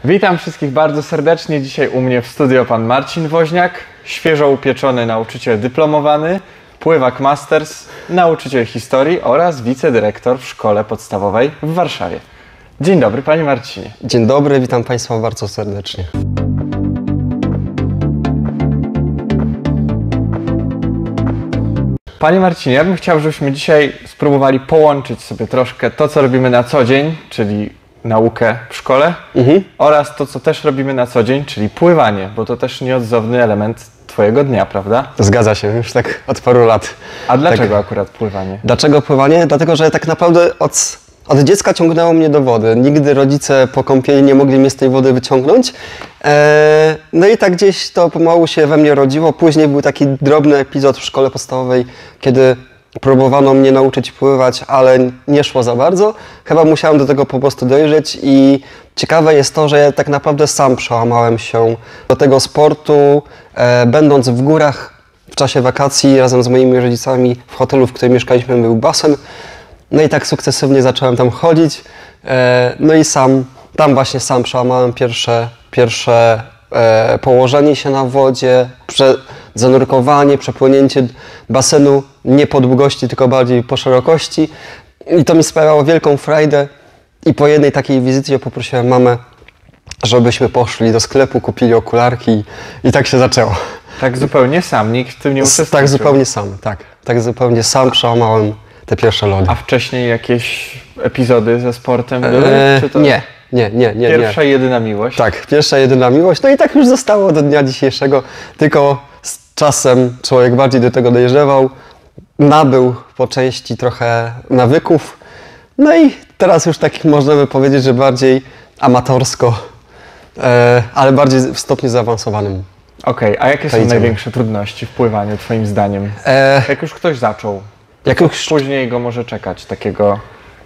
Witam wszystkich bardzo serdecznie. Dzisiaj u mnie w studio pan Marcin Woźniak, świeżo upieczony nauczyciel dyplomowany, pływak masters, nauczyciel historii oraz wicedyrektor w szkole podstawowej w Warszawie. Dzień dobry, panie Marcinie. Dzień dobry, witam państwa bardzo serdecznie. Panie Marcinie, ja bym chciał, żebyśmy dzisiaj spróbowali połączyć sobie troszkę to, co robimy na co dzień, czyli naukę w szkole, oraz to, co też robimy na co dzień, czyli pływanie, bo to też nieodzowny element twojego dnia, prawda? Zgadza się, już tak od paru lat. A dlaczego akurat pływanie? Dlaczego pływanie? Dlatego, że tak naprawdę od dziecka ciągnęło mnie do wody. Nigdy rodzice po kąpieli nie mogli mnie z tej wody wyciągnąć. No i tak gdzieś to pomału się we mnie rodziło. Później był taki drobny epizod w szkole podstawowej, kiedy próbowano mnie nauczyć pływać, ale nie szło za bardzo. Chyba musiałem do tego po prostu dojrzeć i ciekawe jest to, że ja tak naprawdę sam przełamałem się do tego sportu, będąc w górach w czasie wakacji razem z moimi rodzicami w hotelu, w którym mieszkaliśmy, był basen. No i tak sukcesywnie zacząłem tam chodzić, no i tam właśnie sam przełamałem pierwsze położenie się na wodzie, zanurkowanie, przepłynięcie basenu nie po długości, tylko bardziej po szerokości. I to mi sprawiało wielką frajdę i po jednej takiej wizycie poprosiłem mamę, żebyśmy poszli do sklepu, kupili okularki i tak się zaczęło. Tak zupełnie sam, nikt w tym nie uczestniczył? Tak zupełnie sam, tak zupełnie sam przełamałem te pierwsze lody. A wcześniej jakieś epizody ze sportem były? Czy to Nie. Pierwsza i jedyna miłość? Tak, pierwsza i jedyna miłość. No i tak już zostało do dnia dzisiejszego. Tylko z czasem człowiek bardziej do tego dojrzewał. Nabył po części trochę nawyków. No i teraz już tak możemy powiedzieć, że bardziej amatorsko, ale bardziej w stopniu zaawansowanym. Okej, a jakie są największe trudności w pływaniu twoim zdaniem? Jak już ktoś zaczął, później go może czekać takiego,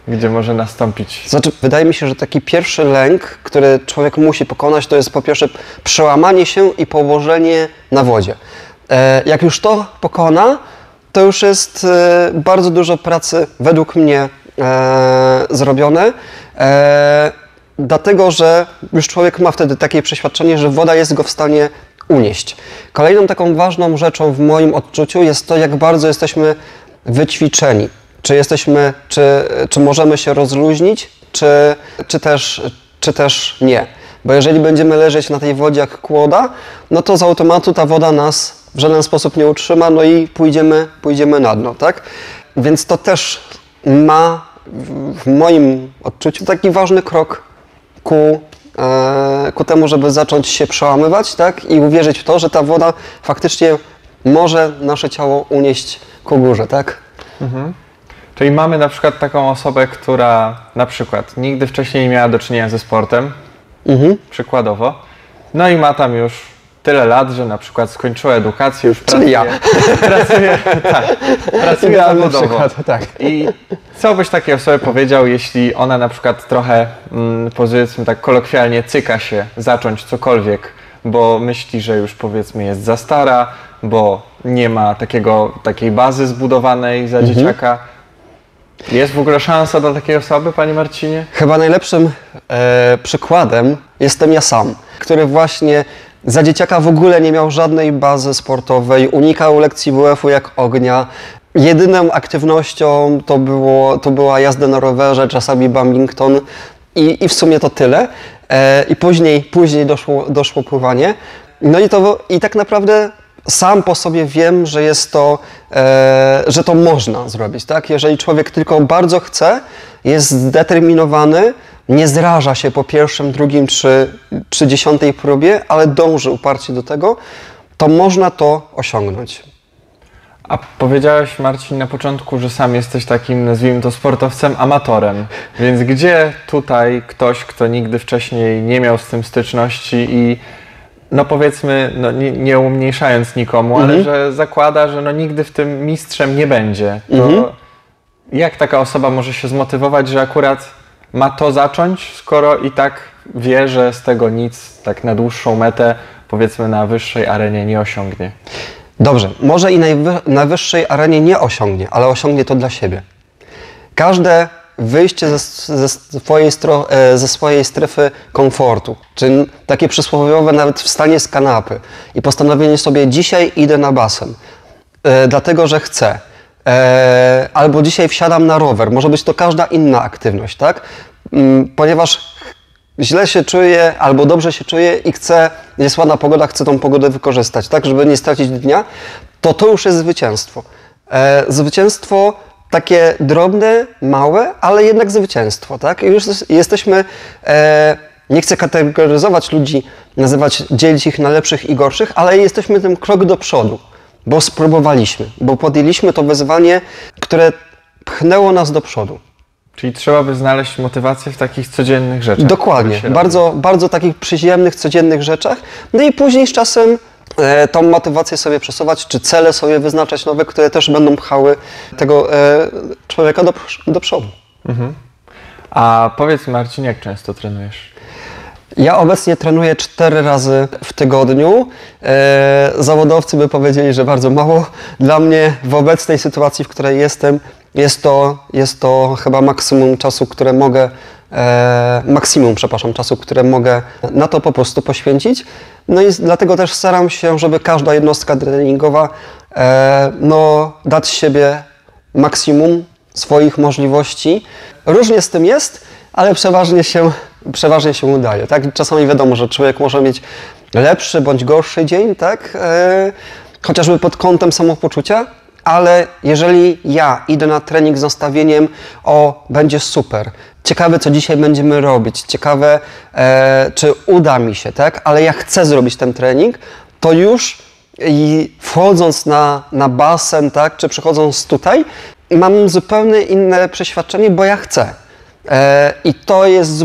gdzie może nastąpić? Znaczy, wydaje mi się, że taki pierwszy lęk, który człowiek musi pokonać, to jest po pierwsze przełamanie się i położenie na wodzie. Jak już to pokona, to już jest bardzo dużo pracy według mnie zrobione, dlatego że już człowiek ma wtedy takie przeświadczenie, że woda jest go w stanie unieść. Kolejną taką ważną rzeczą w moim odczuciu jest to, jak bardzo jesteśmy wyćwiczeni. Czy możemy się rozluźnić, czy też nie. Bo jeżeli będziemy leżeć na tej wodzie jak kłoda, no to z automatu ta woda nas w żaden sposób nie utrzyma, no i pójdziemy na dno, tak? Więc to też ma w moim odczuciu taki ważny krok ku temu, żeby zacząć się przełamywać, tak? I uwierzyć w to, że ta woda faktycznie może nasze ciało unieść ku górze, tak? Czyli mamy na przykład taką osobę, która na przykład nigdy wcześniej nie miała do czynienia ze sportem, przykładowo, no i ma tam już tyle lat, że na przykład skończyła edukację, już pracuje zawodowo. Tak. I co byś takiej osobie powiedział, jeśli ona na przykład trochę, powiedzmy tak kolokwialnie, cyka się zacząć cokolwiek, bo myśli, że już powiedzmy jest za stara, bo nie ma takiej bazy zbudowanej za dzieciaka. Jest w ogóle szansa dla takiej osoby, panie Marcinie? Chyba najlepszym przykładem jestem ja sam, który właśnie za dzieciaka w ogóle nie miał żadnej bazy sportowej, unikał lekcji WF-u jak ognia. Jedyną aktywnością to była jazda na rowerze, czasami badminton i w sumie to tyle. I później doszło pływanie. No i tak naprawdę sam po sobie wiem, że że to można zrobić, tak? Jeżeli człowiek tylko bardzo chce, jest zdeterminowany, nie zraża się po pierwszym, drugim czy 10 próbie, ale dąży uparcie do tego, to można to osiągnąć. A powiedziałeś, Marcin, na początku, że sam jesteś takim, nazwijmy to, sportowcem amatorem. Więc gdzie tutaj ktoś, kto nigdy wcześniej nie miał z tym styczności i no powiedzmy, no nie umniejszając nikomu, ale że zakłada, że no nigdy w tym mistrzem nie będzie, to jak taka osoba może się zmotywować, że akurat ma to zacząć, skoro i tak wie, że z tego nic tak na dłuższą metę, powiedzmy na wyższej arenie nie osiągnie? Dobrze, może i na wyższej arenie nie osiągnie, ale osiągnie to dla siebie. Każde wyjście ze swojej strefy komfortu, czy takie przysłowiowe nawet wstanie z kanapy i postanowienie sobie dzisiaj idę na basen, dlatego że chcę, albo dzisiaj wsiadam na rower, może być to każda inna aktywność, tak? Ponieważ źle się czuję albo dobrze się czuję i jest ładna pogoda, chcę tą pogodę wykorzystać, tak, żeby nie stracić dnia, to już jest zwycięstwo. Zwycięstwo takie drobne, małe, ale jednak zwycięstwo, tak? I już jesteśmy, nie chcę kategoryzować ludzi, dzielić ich na lepszych i gorszych, ale jesteśmy tym krok do przodu, bo spróbowaliśmy, bo podjęliśmy to wyzwanie, które pchnęło nas do przodu. Czyli trzeba by znaleźć motywację w takich codziennych rzeczach. Dokładnie, bardzo takich przyziemnych, codziennych rzeczach, no i później z czasem tą motywację sobie przesuwać, czy cele sobie wyznaczać nowe, które też będą pchały tego człowieka do przodu. Mhm. A powiedz Marcin, jak często trenujesz? Ja obecnie trenuję 4 razy w tygodniu. Zawodowcy by powiedzieli, że bardzo mało. Dla mnie w obecnej sytuacji, w której jestem, jest to chyba maksimum czasu, które mogę na to po prostu poświęcić. No i dlatego też staram się, żeby każda jednostka treningowa dać siebie maksimum swoich możliwości. Różnie z tym jest, ale przeważnie się udaje. Tak? Czasami wiadomo, że człowiek może mieć lepszy bądź gorszy dzień, tak? Chociażby pod kątem samopoczucia, ale jeżeli ja idę na trening z nastawieniem będzie super, ciekawe co dzisiaj będziemy robić, ciekawe czy uda mi się, tak? Ale ja chcę zrobić ten trening, to już i wchodząc na basen, tak? Czy przychodząc tutaj, mam zupełnie inne przeświadczenie, bo ja chcę. I to jest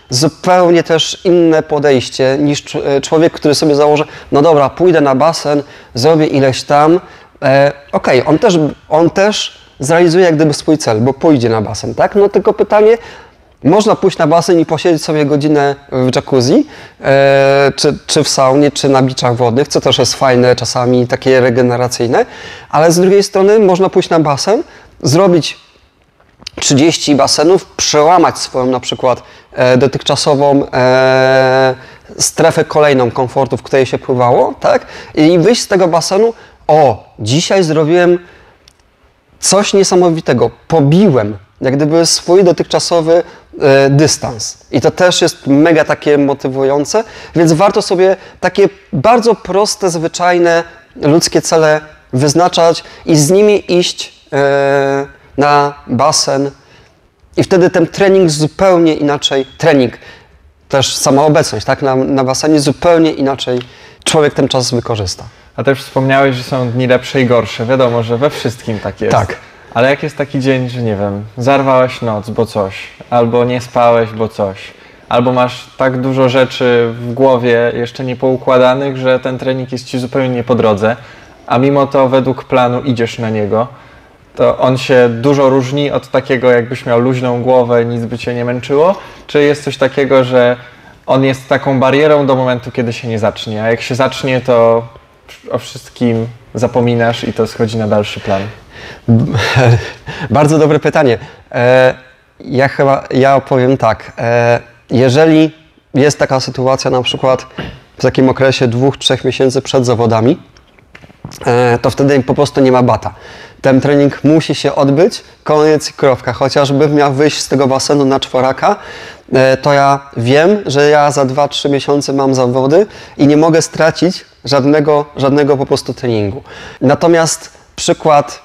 zupełnie też inne podejście niż człowiek, który sobie założy, no dobra, pójdę na basen, zrobię ileś tam, okej, on też zrealizuje jak gdyby swój cel, bo pójdzie na basen, tak? No tylko pytanie, można pójść na basen i posiedzieć sobie godzinę w jacuzzi, czy w saunie, czy na biczach wodnych, co też jest fajne, czasami takie regeneracyjne, ale z drugiej strony można pójść na basen, zrobić 30 basenów, przełamać swoją na przykład dotychczasową strefę kolejną komfortu, w której się pływało, tak? I wyjść z tego basenu, dzisiaj zrobiłem coś niesamowitego, pobiłem jak gdyby swój dotychczasowy dystans. I to też jest mega takie motywujące, więc warto sobie takie bardzo proste, zwyczajne, ludzkie cele wyznaczać i z nimi iść na basen i wtedy ten trening zupełnie inaczej, też sama obecność, tak, na basenie zupełnie inaczej człowiek ten czas wykorzysta. A też wspomniałeś, że są dni lepsze i gorsze. Wiadomo, że we wszystkim tak jest. Tak. Ale jak jest taki dzień, że nie wiem, zarwałeś noc, bo coś, albo nie spałeś, bo coś, albo masz tak dużo rzeczy w głowie jeszcze niepoukładanych, że ten trening jest ci zupełnie nie po drodze, a mimo to według planu idziesz na niego, to on się dużo różni od takiego, jakbyś miał luźną głowę, nic by cię nie męczyło, czy jest coś takiego, że on jest taką barierą do momentu, kiedy się nie zacznie, a jak się zacznie, to o wszystkim zapominasz i to schodzi na dalszy plan? Bardzo dobre pytanie. Ja opowiem tak. Jeżeli jest taka sytuacja na przykład w takim okresie 2-3 miesięcy przed zawodami, to wtedy po prostu nie ma bata. Ten trening musi się odbyć, koniec i kropka. Chociażbym miał wyjść z tego basenu na czworaka, to ja wiem, że ja za 2-3 miesiące mam zawody i nie mogę stracić żadnego po prostu treningu. Natomiast przykład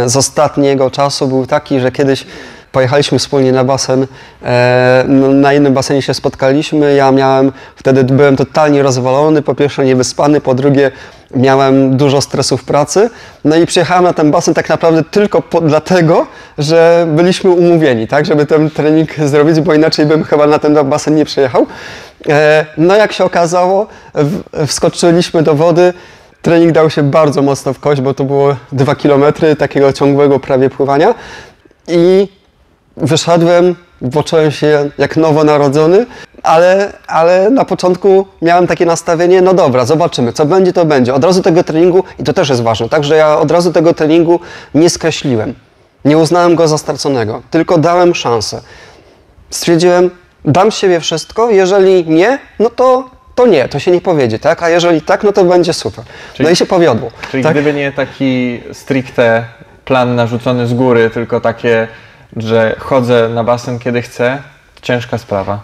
z ostatniego czasu był taki, że kiedyś pojechaliśmy wspólnie na basen, na innym basenie się spotkaliśmy, wtedy byłem totalnie rozwalony, po pierwsze niewyspany, po drugie miałem dużo stresu w pracy, no i przyjechałem na ten basen tak naprawdę tylko dlatego, że byliśmy umówieni, tak, żeby ten trening zrobić, bo inaczej bym chyba na ten basen nie przyjechał. No jak się okazało, wskoczyliśmy do wody, trening dał się bardzo mocno w kość, bo to było 2 km takiego ciągłego prawie pływania i wyszedłem, poczułem się jak nowonarodzony, ale na początku miałem takie nastawienie, no dobra, zobaczymy, co będzie, to będzie. Od razu tego treningu, i to też jest ważne, także ja od razu tego treningu nie skreśliłem. Nie uznałem go za straconego, tylko dałem szansę. Stwierdziłem, dam z siebie wszystko, jeżeli nie, no to nie, to się nie powiedzie, tak? A jeżeli tak, no to będzie super. No i się powiodło. Czyli tak? gdyby nie taki stricte plan narzucony z góry, tylko takie, że chodzę na basen kiedy chcę, to ciężka sprawa.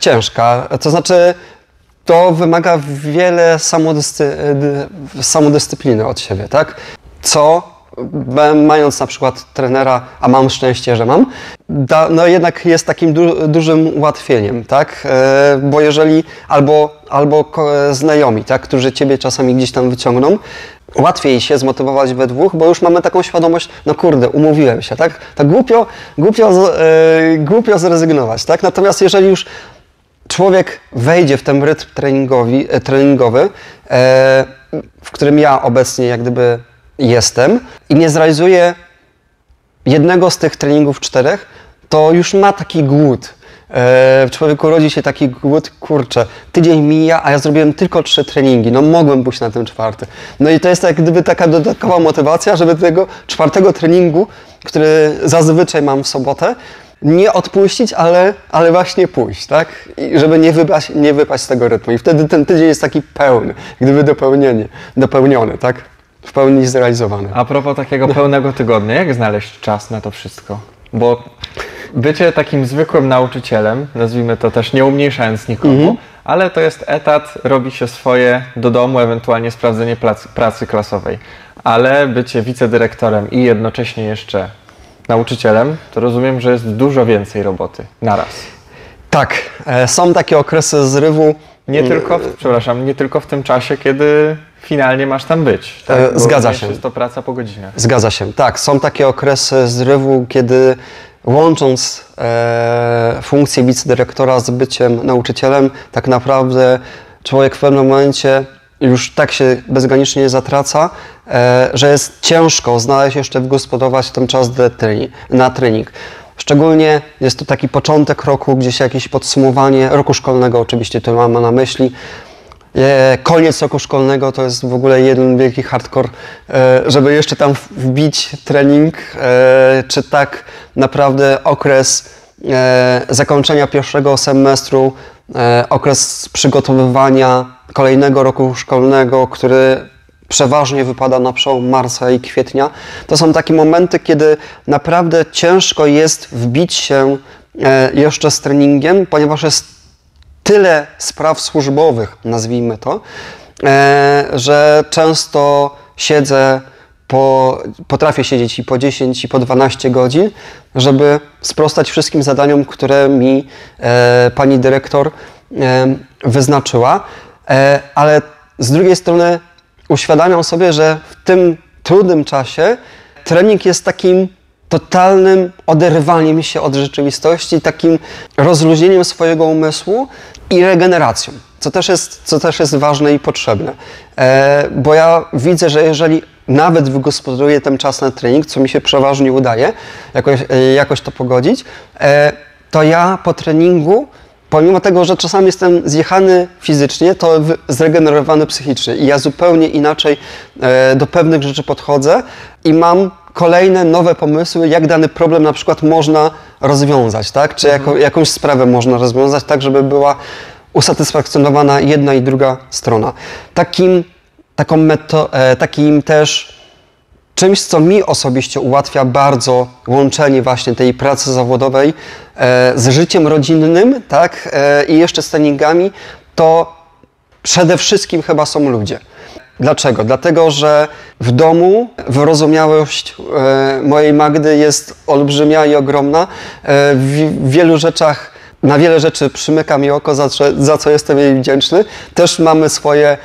Ciężka, to znaczy to wymaga wiele samodyscypliny od siebie, tak? Mając na przykład trenera, a mam szczęście, że mam, no jednak jest takim dużym ułatwieniem, tak? Bo jeżeli albo znajomi, tak, którzy ciebie czasami gdzieś tam wyciągną, łatwiej się zmotywować we dwóch, bo już mamy taką świadomość, no kurde, umówiłem się, tak? Tak głupio zrezygnować, tak? Natomiast jeżeli już człowiek wejdzie w ten rytm treningowy, w którym ja obecnie jak gdyby jestem i nie zrealizuje jednego z tych treningów 4, to już ma taki głód. W człowieku rodzi się taki głód, kurczę, tydzień mija, a ja zrobiłem tylko 3 treningi, no mogłem pójść na ten 4. No i to jest jak gdyby taka dodatkowa motywacja, żeby tego 4. treningu, który zazwyczaj mam w sobotę, nie odpuścić, ale właśnie pójść, tak? I żeby nie wypaść z tego rytmu. I wtedy ten tydzień jest taki pełny, gdyby dopełniony, tak? W pełni zrealizowany. A propos takiego pełnego tygodnia, jak znaleźć czas na to wszystko? Bo bycie takim zwykłym nauczycielem, nazwijmy to też nie umniejszając nikomu, ale to jest etat, robi się swoje do domu, ewentualnie sprawdzenie pracy klasowej. Ale bycie wicedyrektorem i jednocześnie jeszcze nauczycielem, to rozumiem, że jest dużo więcej roboty naraz. Tak, są takie okresy zrywu. Nie tylko w tym czasie, kiedy finalnie masz tam być. Tak? Zgadza się. Jest to praca po godzinach. Zgadza się, tak. Są takie okresy zrywu, kiedy łącząc funkcję wicedyrektora z byciem nauczycielem, tak naprawdę człowiek w pewnym momencie już tak się bezgranicznie zatraca, że jest ciężko znaleźć jeszcze wygospodarować ten czas na trening. Szczególnie jest to taki początek roku, gdzieś jakieś podsumowanie roku szkolnego, oczywiście to mamy na myśli. Koniec roku szkolnego to jest w ogóle jeden wielki hardcore, żeby jeszcze tam wbić trening, czy tak naprawdę okres zakończenia pierwszego semestru, okres przygotowywania kolejnego roku szkolnego, który przeważnie wypada na przełom marca i kwietnia. To są takie momenty, kiedy naprawdę ciężko jest wbić się jeszcze z treningiem, ponieważ jest tyle spraw służbowych, nazwijmy to, że często potrafię siedzieć i po 10, i po 12 godzin, żeby sprostać wszystkim zadaniom, które mi pani dyrektor wyznaczyła, ale z drugiej strony uświadamiam sobie, że w tym trudnym czasie trening jest takim totalnym oderwaniem się od rzeczywistości, takim rozluźnieniem swojego umysłu i regeneracją, co też jest ważne i potrzebne. Bo ja widzę, że jeżeli nawet wygospodaruję ten czas na trening, co mi się przeważnie udaje jakoś to pogodzić, to ja po treningu, pomimo tego, że czasami jestem zjechany fizycznie, to zregenerowany psychicznie i ja zupełnie inaczej do pewnych rzeczy podchodzę i mam kolejne nowe pomysły, jak dany problem na przykład można rozwiązać, tak? Czy jakąś sprawę można rozwiązać tak, żeby była usatysfakcjonowana jedna i druga strona. Takim też czymś, co mi osobiście ułatwia bardzo łączenie właśnie tej pracy zawodowej z życiem rodzinnym, tak? I jeszcze z treningami, to przede wszystkim chyba są ludzie. Dlaczego? Dlatego, że w domu wyrozumiałość mojej Magdy jest olbrzymia i ogromna. Na wiele rzeczy przymyka mi oko, za co jestem jej wdzięczny. Też mamy swoje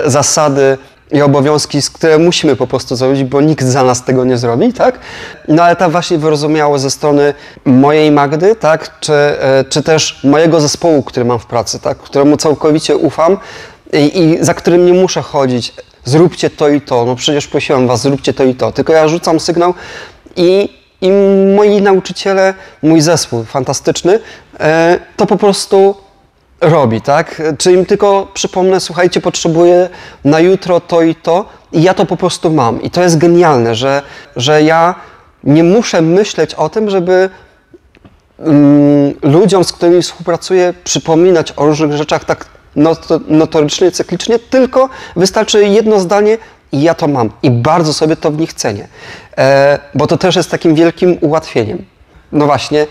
zasady i obowiązki, które musimy po prostu zrobić, bo nikt za nas tego nie zrobi, tak? No ale ta właśnie wyrozumiałość ze strony mojej Magdy, tak? Czy też mojego zespołu, który mam w pracy, tak? Któremu całkowicie ufam i za którym nie muszę chodzić, zróbcie to i to, no przecież prosiłem was, zróbcie to i to, tylko ja rzucam sygnał i moi nauczyciele, mój zespół fantastyczny, to po prostu robi, tak? Czy im tylko przypomnę, słuchajcie, potrzebuję na jutro to i ja to po prostu mam. I to jest genialne, że ja nie muszę myśleć o tym, żeby ludziom, z którymi współpracuję, przypominać o różnych rzeczach tak notorycznie, cyklicznie, tylko wystarczy jedno zdanie i ja to mam. I bardzo sobie to w nich cenię. Bo to też jest takim wielkim ułatwieniem. No właśnie.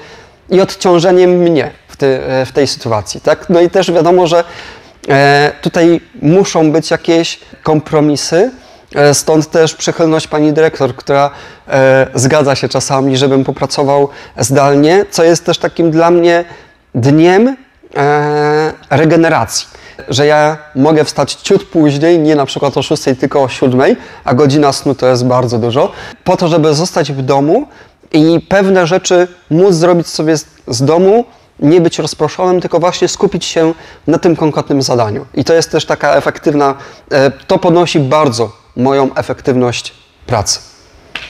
I odciążeniem mnie w tej sytuacji. Tak? No i też wiadomo, że tutaj muszą być jakieś kompromisy. Stąd też przychylność pani dyrektor, która zgadza się czasami, żebym popracował zdalnie, co jest też takim dla mnie dniem regeneracji. Że ja mogę wstać ciut później, nie na przykład o 6, tylko o 7, a godzina snu to jest bardzo dużo, po to, żeby zostać w domu i pewne rzeczy móc zrobić sobie z domu, nie być rozproszonym, tylko właśnie skupić się na tym konkretnym zadaniu. I to jest też taka efektywna, to podnosi bardzo moją efektywność pracy.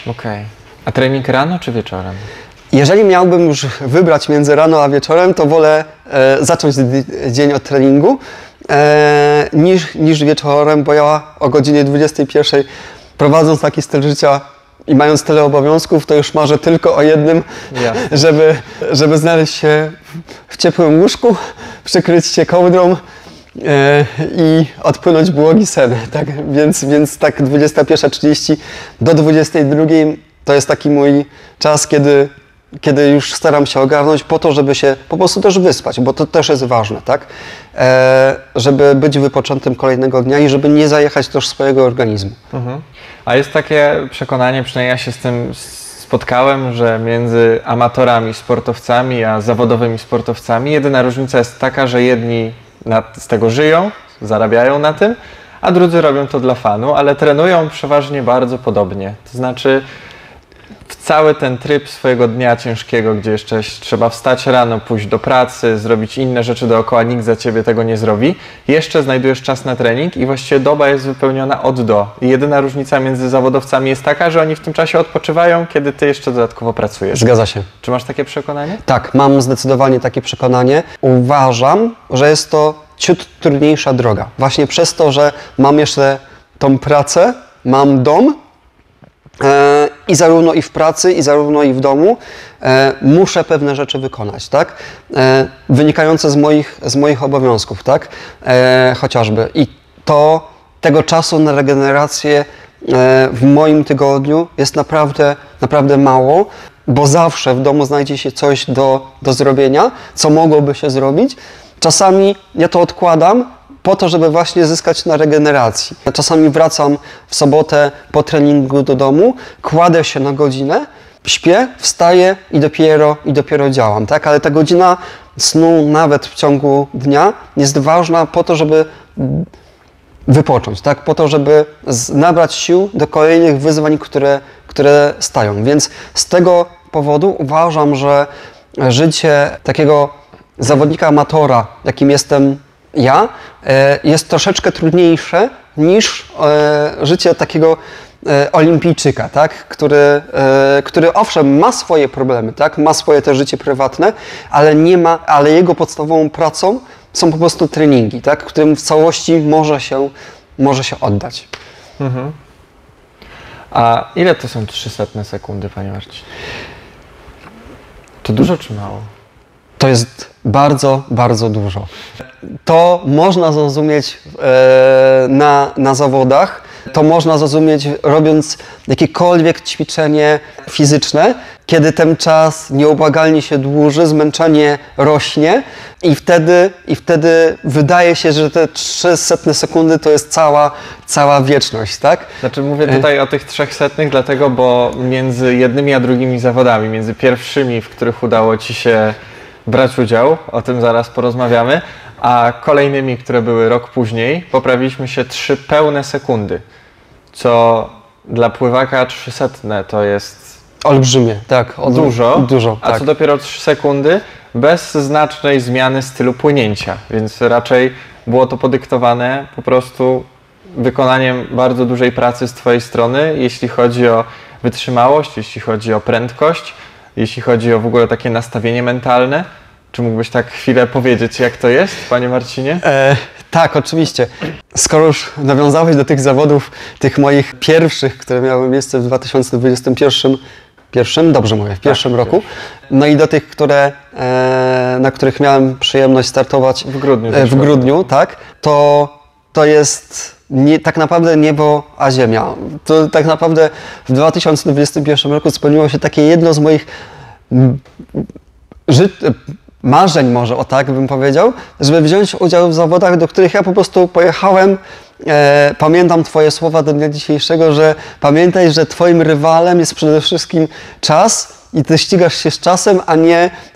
Okej. A trening rano czy wieczorem? Jeżeli miałbym już wybrać między rano a wieczorem, to wolę zacząć dzień od treningu niż wieczorem, bo ja o godzinie 21 prowadząc taki styl życia i mając tyle obowiązków, to już marzę tylko o jednym, żeby znaleźć się w ciepłym łóżku, przykryć się kołdrą i odpłynąć błogi sen. Tak? Więc tak 21:30 do 22:00 to jest taki mój czas, kiedy już staram się ogarnąć po to, żeby się po prostu też wyspać, bo to też jest ważne, tak? Żeby być wypoczętym kolejnego dnia i żeby nie zajechać też swojego organizmu. Mhm. A jest takie przekonanie, przynajmniej ja się z tym spotkałem, że między amatorami, sportowcami, a zawodowymi sportowcami jedyna różnica jest taka, że jedni z tego żyją, zarabiają na tym, a drudzy robią to dla fanu, ale trenują przeważnie bardzo podobnie. To znaczy w cały ten tryb swojego dnia ciężkiego, gdzie jeszcze trzeba wstać rano, pójść do pracy, zrobić inne rzeczy dookoła, nikt za ciebie tego nie zrobi, jeszcze znajdujesz czas na trening i właściwie doba jest wypełniona od do. I jedyna różnica między zawodowcami jest taka, że oni w tym czasie odpoczywają, kiedy ty jeszcze dodatkowo pracujesz. Zgadza się. Czy masz takie przekonanie? Tak, mam zdecydowanie takie przekonanie. Uważam, że jest to ciut trudniejsza droga. Właśnie przez to, że mam jeszcze tą pracę, mam dom, i zarówno i w pracy, i zarówno i w domu muszę pewne rzeczy wykonać, tak? Wynikające z moich obowiązków, tak? Chociażby. I tego czasu na regenerację w moim tygodniu jest naprawdę mało, bo zawsze w domu znajdzie się coś do zrobienia, co mogłoby się zrobić. Czasami ja to odkładam po to, żeby właśnie zyskać na regeneracji. Czasami wracam w sobotę po treningu do domu, kładę się na godzinę, śpię, wstaję i dopiero działam, tak? Ale ta godzina snu nawet w ciągu dnia jest ważna po to, żeby wypocząć, tak? Po to, żeby nabrać sił do kolejnych wyzwań, które stają. Więc z tego powodu uważam, że życie takiego zawodnika amatora, jakim jestem ja, jest troszeczkę trudniejsze niż życie takiego olimpijczyka, tak? Który owszem ma swoje problemy, tak? Ma swoje też życie prywatne, ale jego podstawową pracą są po prostu treningi, tak? Którym w całości może się oddać. Mhm. A ile to są 300 sekundy, panie Marcin? To dużo czy mało? To jest bardzo, bardzo dużo. To można zrozumieć na zawodach, to można zrozumieć robiąc jakiekolwiek ćwiczenie fizyczne, kiedy ten czas nieubłagalnie się dłuży, zmęczenie rośnie i wtedy wydaje się, że te 300 sekundy to jest cała wieczność, tak? Znaczy mówię tutaj o tych 300, dlatego, bo między jednymi a drugimi zawodami, między pierwszymi, w których udało ci się brać udział, o tym zaraz porozmawiamy, a kolejnymi, które były rok później, poprawiliśmy się 3 pełne sekundy, co dla pływaka 300 to jest olbrzymie, tak. Dużo, a tak. co dopiero 3 sekundy bez znacznej zmiany stylu płynięcia, więc raczej było to podyktowane po prostu wykonaniem bardzo dużej pracy z twojej strony, jeśli chodzi o wytrzymałość, jeśli chodzi o prędkość, jeśli chodzi o w ogóle takie nastawienie mentalne. Czy mógłbyś tak chwilę powiedzieć, jak to jest, panie Marcinie? Tak, oczywiście. Skoro już nawiązałeś do tych zawodów, tych moich pierwszych, które miały miejsce w 2021 Pierwszym, dobrze mówię, w pierwszym roku. No i do tych, na których miałem przyjemność startować w grudniu, tak, to jest tak naprawdę niebo a ziemia. To tak naprawdę w 2021 roku spełniło się takie jedno z moich marzeń, może o tak bym powiedział, żeby wziąć udział w zawodach, do których ja po prostu pojechałem. Pamiętam Twoje słowa do dnia dzisiejszego, że pamiętaj, że Twoim rywalem jest przede wszystkim czas i Ty ścigasz się z czasem,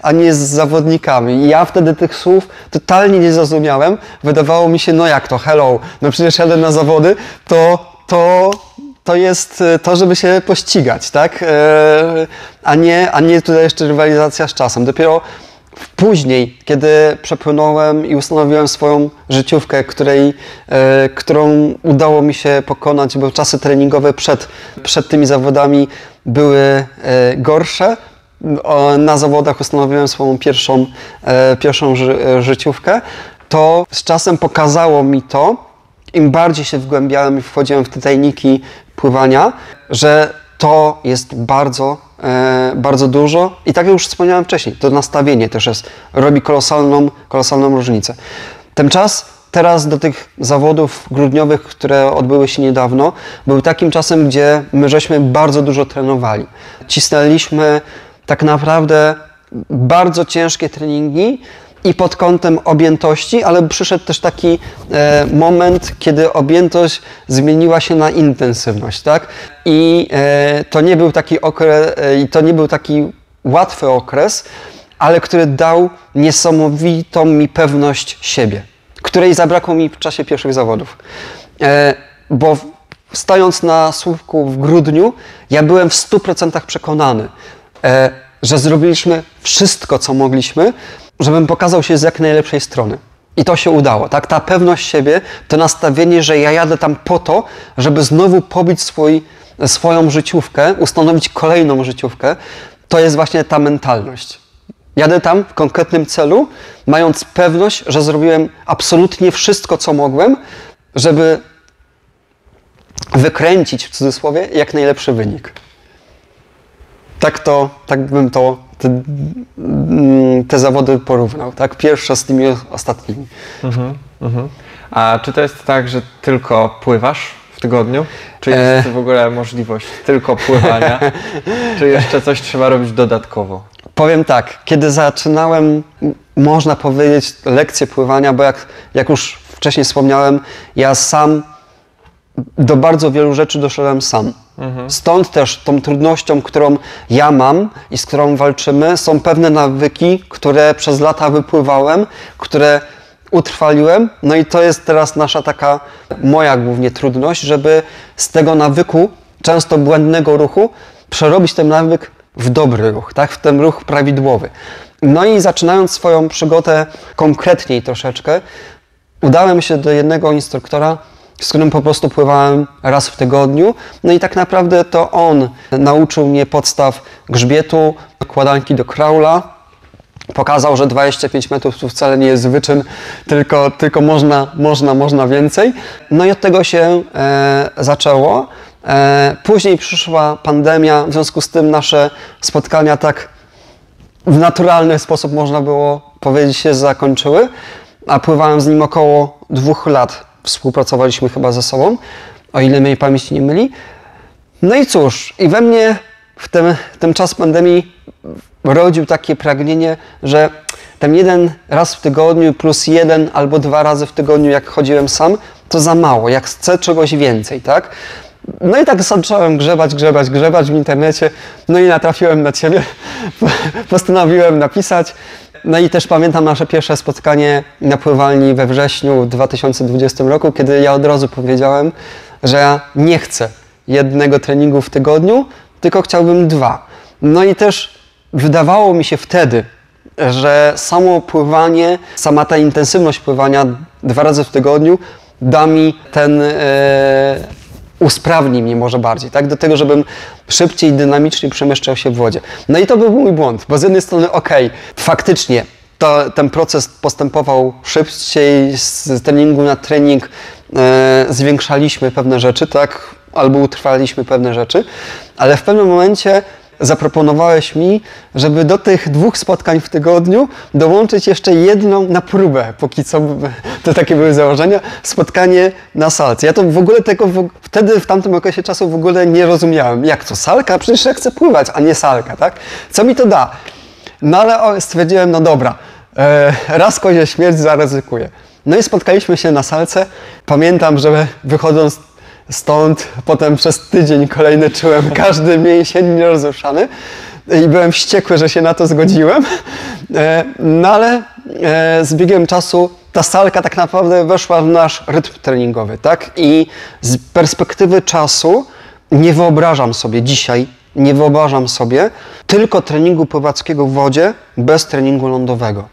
a nie z zawodnikami. I ja wtedy tych słów totalnie nie zrozumiałem. Wydawało mi się, no jak to, hello, no przecież jadę na zawody, to jest to, żeby się pościgać, tak? A nie tutaj jeszcze rywalizacja z czasem. Dopiero później, kiedy przepłynąłem i ustanowiłem swoją życiówkę, którą udało mi się pokonać, bo czasy treningowe przed tymi zawodami były gorsze. Na zawodach ustanowiłem swoją pierwszą życiówkę. To z czasem pokazało mi to, im bardziej się wgłębiałem i wchodziłem w te tajniki pływania, że to jest bardzo dużo i tak jak już wspomniałem wcześniej, to nastawienie też robi kolosalną różnicę. Ten czas teraz do tych zawodów grudniowych, które odbyły się niedawno, był takim czasem, gdzie my żeśmy bardzo dużo trenowali. Cisnęliśmy tak naprawdę bardzo ciężkie treningi i pod kątem objętości, ale przyszedł też taki moment, kiedy objętość zmieniła się na intensywność, tak? I to nie był taki okres, to nie był taki łatwy okres, ale który dał niesamowitą mi pewność siebie, której zabrakło mi w czasie pierwszych zawodów. Bo stając na słupku w grudniu, ja byłem w 100% przekonany, że zrobiliśmy wszystko, co mogliśmy, żebym pokazał się z jak najlepszej strony. I to się udało, tak? Ta pewność siebie, to nastawienie, że ja jadę tam po to, żeby znowu pobić swoją życiówkę, ustanowić kolejną życiówkę, to jest właśnie ta mentalność. Jadę tam w konkretnym celu, mając pewność, że zrobiłem absolutnie wszystko, co mogłem, żeby wykręcić, w cudzysłowie, jak najlepszy wynik. Tak bym te zawody porównał, tak? Pierwsze z tymi ostatnimi. A czy to jest tak, że tylko pływasz w tygodniu? Czy jest w ogóle możliwość tylko pływania? Czy jeszcze coś trzeba robić dodatkowo? Powiem tak, kiedy zaczynałem, można powiedzieć, lekcje pływania, bo jak już wcześniej wspomniałem, ja sam do bardzo wielu rzeczy doszedłem sam. Stąd też tą trudnością, którą ja mam i z którą walczymy, są pewne nawyki, które przez lata wypływałem, które utrwaliłem. No i to jest teraz moja głównie trudność, żeby z tego nawyku, często błędnego ruchu, przerobić ten nawyk w dobry ruch, tak? W ten ruch prawidłowy. No i zaczynając swoją przygodę konkretniej troszeczkę, udałem się do jednego instruktora, z którym po prostu pływałem raz w tygodniu. No i tak naprawdę to on nauczył mnie podstaw grzbietu, kładanki do kraula. Pokazał, że 25 metrów to wcale nie jest wyczyn, tylko można więcej. No i od tego się zaczęło. Później przyszła pandemia, w związku z tym nasze spotkania tak w naturalny sposób, można było powiedzieć, się zakończyły. A pływałem z nim około 2 lat. Współpracowaliśmy chyba ze sobą, o ile mnie pamięć nie myli. No i cóż, i we mnie w ten czas pandemii rodził takie pragnienie, że ten jeden raz w tygodniu plus 1 albo 2 razy w tygodniu, jak chodziłem sam, to za mało, jak chcę czegoś więcej, tak? No i tak zacząłem grzebać w internecie, no i natrafiłem na Ciebie, postanowiłem napisać. No i też pamiętam nasze pierwsze spotkanie na pływalni we wrześniu 2020 roku, kiedy ja od razu powiedziałem, że ja nie chcę jednego treningu w tygodniu, tylko chciałbym 2. No i też wydawało mi się wtedy, że samo pływanie, sama ta intensywność pływania 2 razy w tygodniu da mi usprawni mnie może bardziej, tak? Do tego, żebym szybciej, dynamicznie przemieszczał się w wodzie. No i to był mój błąd, bo z jednej strony faktycznie ten proces postępował szybciej, z treningu na trening zwiększaliśmy pewne rzeczy, tak? Albo utrwaliśmy pewne rzeczy, ale w pewnym momencie zaproponowałeś mi, żeby do tych 2 spotkań w tygodniu dołączyć jeszcze jedną na próbę, póki co, to takie były założenia, spotkanie na salce. Ja to w ogóle tego wtedy, w tamtym okresie czasu w ogóle nie rozumiałem. Jak to salka? Przecież ja chcę pływać, a nie salka, tak? Co mi to da? No ale stwierdziłem, no dobra, raz kozie śmierć, zaryzykuję. No i spotkaliśmy się na salce. Pamiętam, że wychodząc stąd, potem przez tydzień kolejny czułem każdy mięsień nierozruszany i byłem wściekły, że się na to zgodziłem. No ale z biegiem czasu ta salka tak naprawdę weszła w nasz rytm treningowy, tak? I z perspektywy czasu nie wyobrażam sobie tylko treningu pływackiego w wodzie bez treningu lądowego.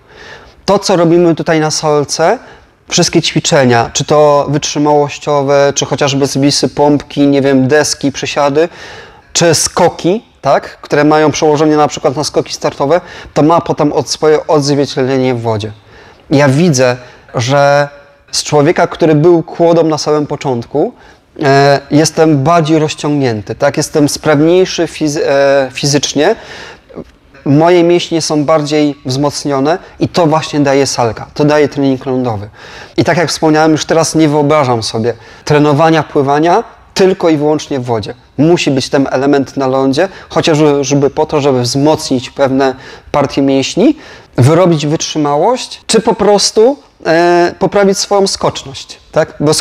To, co robimy tutaj na salce, wszystkie ćwiczenia, czy to wytrzymałościowe, czy chociażby zwisy, pompki, nie wiem, deski, przysiady, czy skoki, tak, które mają przełożenie na przykład na skoki startowe, to ma potem swoje odzwierciedlenie w wodzie. Ja widzę, że z człowieka, który był kłodą na samym początku, jestem bardziej rozciągnięty, tak, jestem sprawniejszy fizycznie, moje mięśnie są bardziej wzmocnione i to właśnie daje salka, to daje trening lądowy. I tak jak wspomniałem, już teraz nie wyobrażam sobie trenowania pływania tylko i wyłącznie w wodzie. Musi być ten element na lądzie, chociażby po to, żeby wzmocnić pewne partie mięśni, wyrobić wytrzymałość, czy po prostu poprawić swoją skoczność. Tak? Bo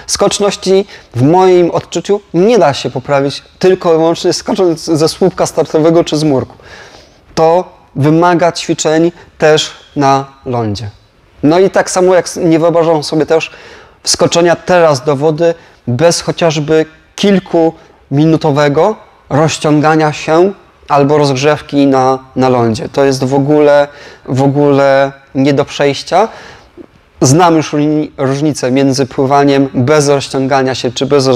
skoczności w moim odczuciu nie da się poprawić tylko i wyłącznie skocząc ze słupka startowego czy z murku. To wymaga ćwiczeń też na lądzie. No i tak samo jak nie wyobrażam sobie też wskoczenia teraz do wody bez chociażby kilkuminutowego rozciągania się albo rozgrzewki na lądzie. To jest w ogóle nie do przejścia. Znam już różnicę między pływaniem bez rozciągania się czy bez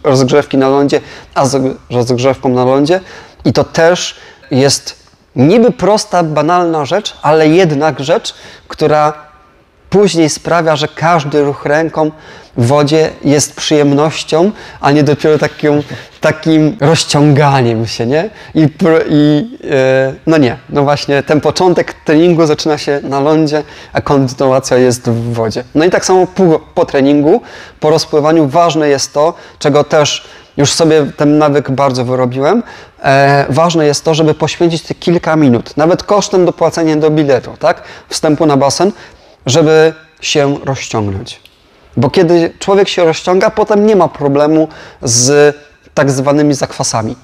rozgrzewki na lądzie, a z rozgrzewką na lądzie. I to też jest niby prosta, banalna rzecz, ale jednak rzecz, która później sprawia, że każdy ruch ręką w wodzie jest przyjemnością, a nie dopiero takim rozciąganiem się, nie? No właśnie, ten początek treningu zaczyna się na lądzie, a kontynuacja jest w wodzie. No i tak samo po treningu, po rozpływaniu ważne jest to, czego też już sobie ten nawyk bardzo wyrobiłem. Ważne jest to, żeby poświęcić te kilka minut, nawet kosztem dopłacenia do biletu, tak? Wstępu na basen, żeby się rozciągnąć. Bo kiedy człowiek się rozciąga, potem nie ma problemu z tak zwanymi zakwasami.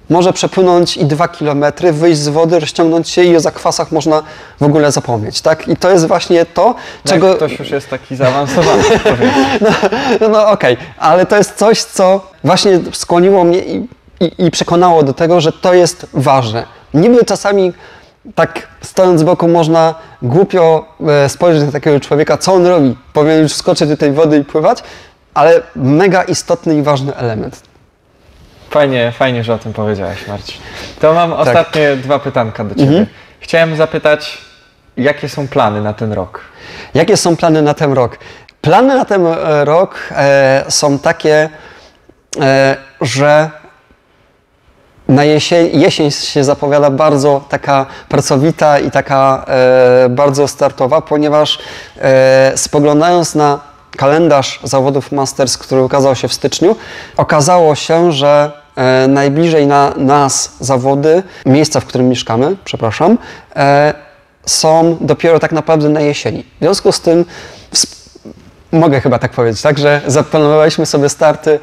Może przepłynąć i 2 km, wyjść z wody, rozciągnąć się i o zakwasach można w ogóle zapomnieć, tak? I to jest właśnie to, czego... Ktoś już jest taki zaawansowany. No okej, ale to jest coś, co właśnie skłoniło mnie i przekonało do tego, że to jest ważne. Niby czasami tak stojąc z boku można głupio spojrzeć na takiego człowieka, co on robi. Powinien już skoczyć do tej wody i pływać, ale mega istotny i ważny element. Fajnie, że o tym powiedziałeś, Marcin. To mam ostatnie 2 pytanka do Ciebie. Chciałem zapytać, jakie są plany na ten rok? Jakie są plany na ten rok? Plany na ten rok są takie, że na jesień się zapowiada bardzo taka pracowita i taka bardzo startowa, ponieważ spoglądając na kalendarz zawodów Masters, który ukazał się w styczniu, okazało się, że najbliżej nas zawody, miejsca, w którym mieszkamy, są dopiero tak naprawdę na jesieni. W związku z tym mogę chyba tak powiedzieć, tak, że zaplanowaliśmy sobie starty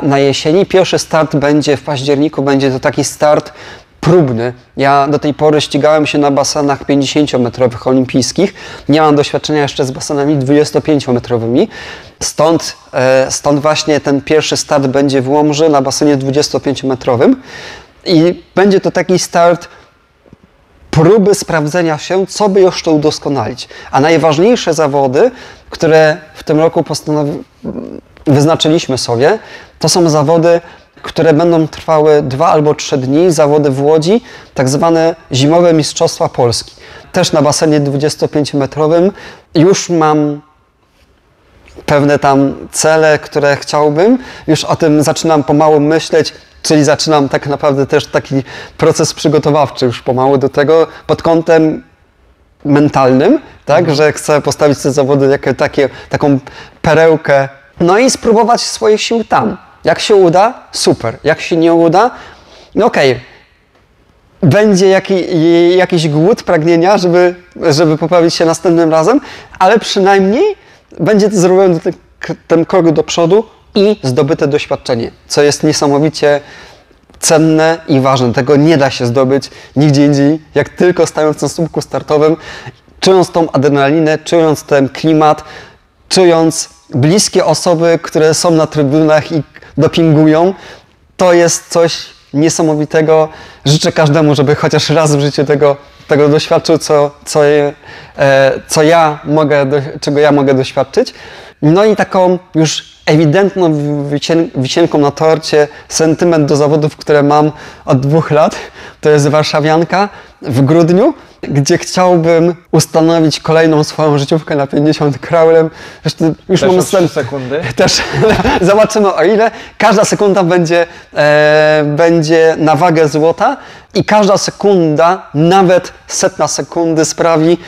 na jesieni. Pierwszy start będzie w październiku, będzie to taki start próbny. Ja do tej pory ścigałem się na basenach 50-metrowych olimpijskich. Nie mam doświadczenia jeszcze z basenami 25-metrowymi. Stąd właśnie ten pierwszy start będzie w Łomży na basenie 25-metrowym. I będzie to taki start próby sprawdzenia się, co by jeszcze udoskonalić. A najważniejsze zawody, które w tym roku wyznaczyliśmy sobie, to są zawody, które będą trwały 2 albo 3 dni, zawody w Łodzi, tak zwane zimowe Mistrzostwa Polski. Też na basenie 25-metrowym. Już mam pewne tam cele, które chciałbym. Już o tym zaczynam pomału myśleć, czyli zaczynam tak naprawdę też taki proces przygotowawczy już pomału do tego pod kątem mentalnym, tak, że chcę postawić te zawody jako taką perełkę, no i spróbować swoich sił tam. Jak się uda, super. Jak się nie uda, no okej. Będzie jakiś głód pragnienia, żeby poprawić się następnym razem, ale przynajmniej będzie to zrobione ten krok do przodu i zdobyte doświadczenie, co jest niesamowicie cenne i ważne. Tego nie da się zdobyć nigdzie indziej, jak tylko stając na słupku startowym, czując tą adrenalinę, czując ten klimat, czując bliskie osoby, które są na trybunach i dopingują. To jest coś niesamowitego. Życzę każdemu, żeby chociaż raz w życiu tego doświadczył, czego ja mogę doświadczyć. No i taką już ewidentną wisienką na torcie sentyment do zawodów, które mam od 2 lat, to jest warszawianka w grudniu, gdzie chciałbym ustanowić kolejną swoją życiówkę na 50 kraulem. Zresztą już też mam 3 sekundy. Też zobaczymy o ile. Każda sekunda będzie na wagę złota i każda sekunda, nawet 100 sekundy sprawi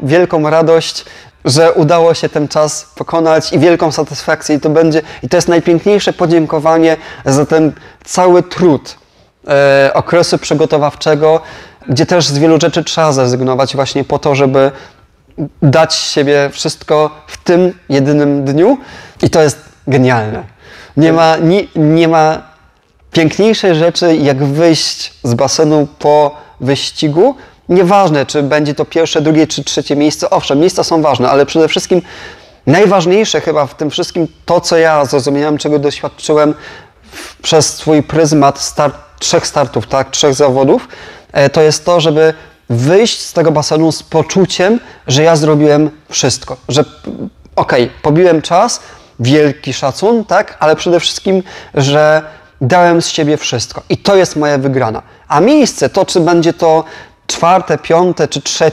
wielką radość, że udało się ten czas pokonać i wielką satysfakcję i to będzie. I to jest najpiękniejsze podziękowanie za ten cały trud okresu przygotowawczego, gdzie też z wielu rzeczy trzeba zrezygnować właśnie po to, żeby dać siebie wszystko w tym jedynym dniu i to jest genialne. Nie ma piękniejszej rzeczy, jak wyjść z basenu po wyścigu. Nieważne, czy będzie to pierwsze, drugie czy trzecie miejsce. Owszem, miejsca są ważne, ale przede wszystkim najważniejsze chyba w tym wszystkim to, co ja zrozumiałem, czego doświadczyłem przez swój pryzmat 3 startów, tak, 3 zawodów, to jest to, żeby wyjść z tego basenu z poczuciem, że ja zrobiłem wszystko, że pobiłem czas, wielki szacun, tak, ale przede wszystkim, że dałem z siebie wszystko i to jest moja wygrana. A miejsce, to czy będzie to 4., 5. czy 3.,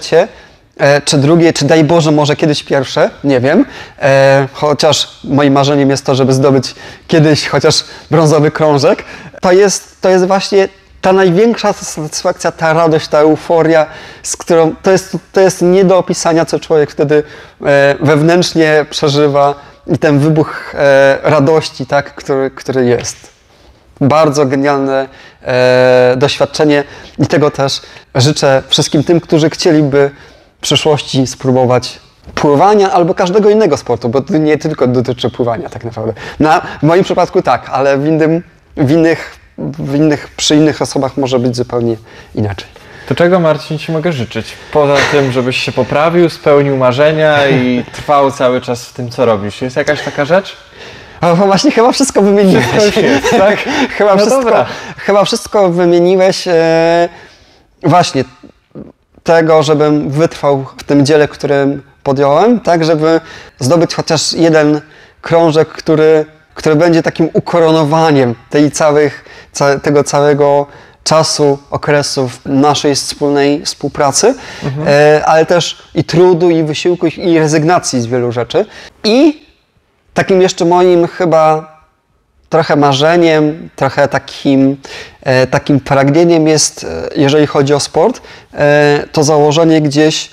czy 2., czy daj Boże może kiedyś pierwsze, nie wiem, chociaż moim marzeniem jest to, żeby zdobyć kiedyś chociaż brązowy krążek, to jest właśnie ta największa satysfakcja, ta radość, ta euforia, z którą to jest nie do opisania, co człowiek wtedy wewnętrznie przeżywa i ten wybuch radości, tak, który jest. Bardzo genialne doświadczenie i tego też życzę wszystkim tym, którzy chcieliby w przyszłości spróbować pływania albo każdego innego sportu, bo to nie tylko dotyczy pływania tak naprawdę. W moim przypadku tak, ale przy innych osobach może być zupełnie inaczej. To czego, Marcin, Ci mogę życzyć? Poza tym, żebyś się poprawił, spełnił marzenia i trwał cały czas w tym, co robisz. Jest jakaś taka rzecz? Właśnie chyba wszystko wymieniłeś. Wszystko już jest, tak? Chyba wszystko wymieniłeś. Właśnie tego, żebym wytrwał w tym dziele, którym podjąłem, tak, żeby zdobyć chociaż jeden krążek, który będzie takim ukoronowaniem tego całego czasu, okresów naszej wspólnej współpracy, ale też i trudu, i wysiłku, i rezygnacji z wielu rzeczy. I takim jeszcze moim chyba trochę marzeniem, trochę takim pragnieniem jest, jeżeli chodzi o sport, to założenie gdzieś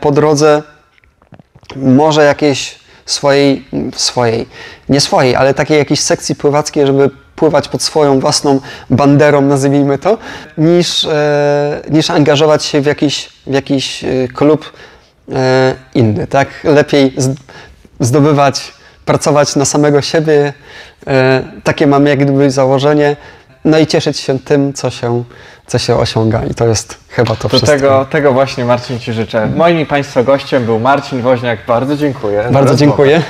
po drodze może jakiejś nie swojej, ale takiej jakiejś sekcji pływackiej, żeby pływać pod swoją własną banderą, nazwijmy to, niż angażować się w jakiś klub inny, tak? Lepiej pracować na samego siebie, takie mam jak gdyby założenie, no i cieszyć się tym, co się osiąga i to jest chyba to wszystko. Tego właśnie, Marcin, Ci życzę. Moim i Państwa gościem był Marcin Woźniak. Bardzo dziękuję. Bardzo dziękuję.